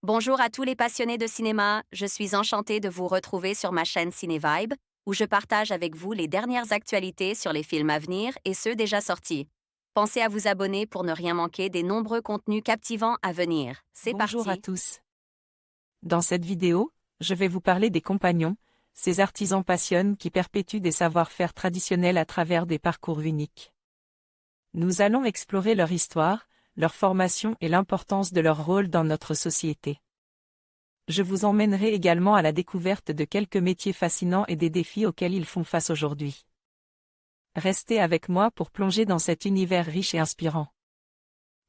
Bonjour à tous les passionnés de cinéma, je suis enchantée de vous retrouver sur ma chaîne CinéVibe, où je partage avec vous les dernières actualités sur les films à venir et ceux déjà sortis. Pensez à vous abonner pour ne rien manquer des nombreux contenus captivants à venir. C'est Bonjour à parti! tous. Dans cette vidéo, je vais vous parler des compagnons, ces artisans passionnés qui perpétuent des savoir-faire traditionnels à travers des parcours uniques. Nous allons explorer leur histoire, leur formation et l'importance de leur rôle dans notre société. Je vous emmènerai également à la découverte de quelques métiers fascinants et des défis auxquels ils font face aujourd'hui. Restez avec moi pour plonger dans cet univers riche et inspirant.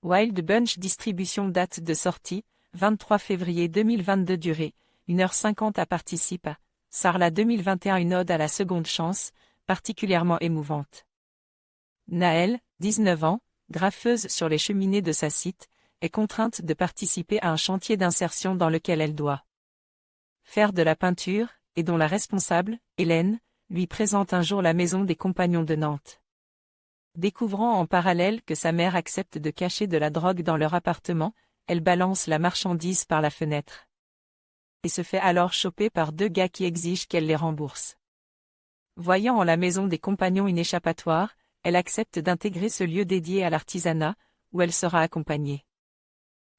Wild Bunch Distribution. Date de sortie, 23 février 2022. Durée, 1h50. À participe à Sarlat 2021. Une ode à la seconde chance, particulièrement émouvante. Naël, 19 ans, graffeuse sur les cheminées de sa cite, est contrainte de participer à un chantier d'insertion dans lequel elle doit faire de la peinture, et dont la responsable, Hélène, lui présente un jour la maison des compagnons de Nantes. Découvrant en parallèle que sa mère accepte de cacher de la drogue dans leur appartement, elle balance la marchandise par la fenêtre. Et se fait alors choper par deux gars qui exigent qu'elle les rembourse. Voyant en la maison des compagnons une échappatoire, elle accepte d'intégrer ce lieu dédié à l'artisanat, où elle sera accompagnée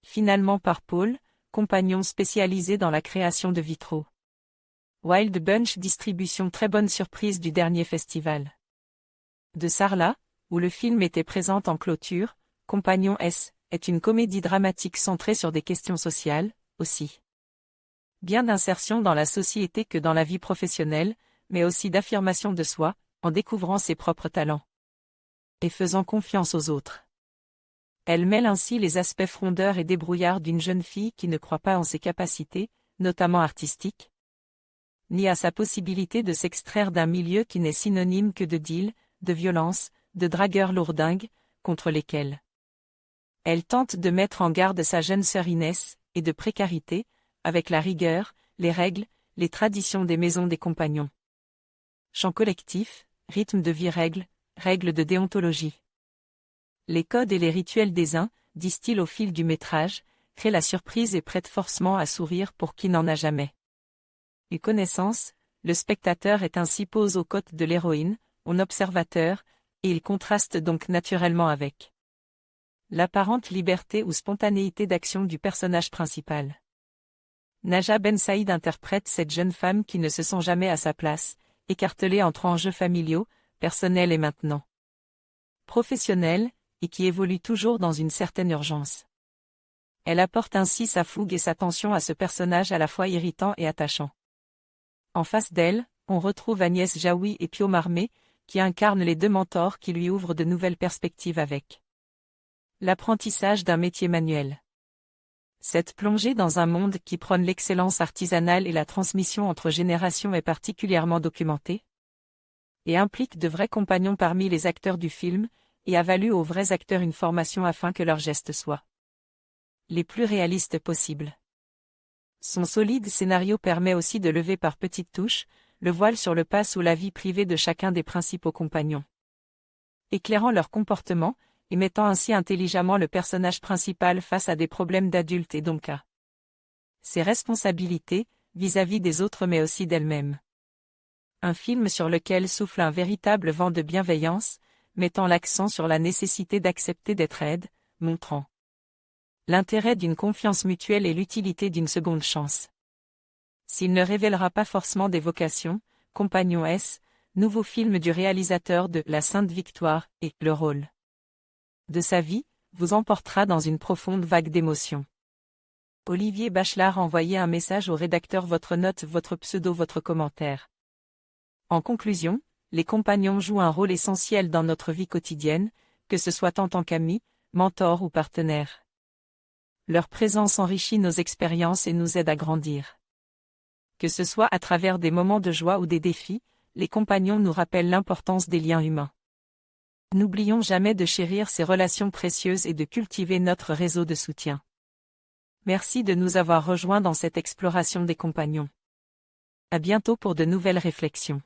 finalement par Paul, compagnon spécialisé dans la création de vitraux. Wild Bunch Distribution. Très bonne surprise du dernier festival de Sarlat, où le film était présent en clôture. Compagnon S est une comédie dramatique centrée sur des questions sociales, aussi bien d'insertion dans la société que dans la vie professionnelle, mais aussi d'affirmation de soi, en découvrant ses propres talents et faisant confiance aux autres. Elle mêle ainsi les aspects frondeurs et débrouillards d'une jeune fille qui ne croit pas en ses capacités, notamment artistiques, ni à sa possibilité de s'extraire d'un milieu qui n'est synonyme que de deal, de violence, de dragueurs lourdingues, contre lesquels elle tente de mettre en garde sa jeune sœur Inès, et de précarité, avec la rigueur, les règles, les traditions des maisons des compagnons. Chant collectif, rythme de vie, règles de déontologie. Les codes et les rituels des uns, disent-ils au fil du métrage, créent la surprise et prêtent forcément à sourire pour qui n'en a jamais eu connaissance. Le spectateur est ainsi posé aux côtes de l'héroïne, en observateur, et il contraste donc naturellement avec l'apparente liberté ou spontanéité d'action du personnage principal. Naja Ben Saïd interprète cette jeune femme qui ne se sent jamais à sa place, écartelée entre enjeux familiaux, personnels et maintenant professionnels, et qui évolue toujours dans une certaine urgence. Elle apporte ainsi sa fougue et sa tension à ce personnage à la fois irritant et attachant. En face d'elle, on retrouve Agnès Jaoui et Pio Marmé, qui incarnent les deux mentors qui lui ouvrent de nouvelles perspectives avec l'apprentissage d'un métier manuel. Cette plongée dans un monde qui prône l'excellence artisanale et la transmission entre générations est particulièrement documentée et implique de vrais compagnons parmi les acteurs du film, et a valu aux vrais acteurs une formation afin que leurs gestes soient les plus réalistes possibles. Son solide scénario permet aussi de lever par petites touches le voile sur le pas sous la vie privée de chacun des principaux compagnons, éclairant leur comportement, et mettant ainsi intelligemment le personnage principal face à des problèmes d'adultes et donc à ses responsabilités, vis-à-vis des autres mais aussi d'elle-même. Un film sur lequel souffle un véritable vent de bienveillance, mettant l'accent sur la nécessité d'accepter d'être aide, montrant l'intérêt d'une confiance mutuelle et l'utilité d'une seconde chance. S'il ne révélera pas forcément des vocations, Compagnon S, nouveau film du réalisateur de La Sainte Victoire, et le rôle de sa vie, vous emportera dans une profonde vague d'émotions. Olivier Bachelard. Envoyez un message au rédacteur, votre note, votre pseudo, votre commentaire. En conclusion, les compagnons jouent un rôle essentiel dans notre vie quotidienne, que ce soit en tant qu'amis, mentors ou partenaires. Leur présence enrichit nos expériences et nous aide à grandir. Que ce soit à travers des moments de joie ou des défis, les compagnons nous rappellent l'importance des liens humains. N'oublions jamais de chérir ces relations précieuses et de cultiver notre réseau de soutien. Merci de nous avoir rejoints dans cette exploration des compagnons. À bientôt pour de nouvelles réflexions.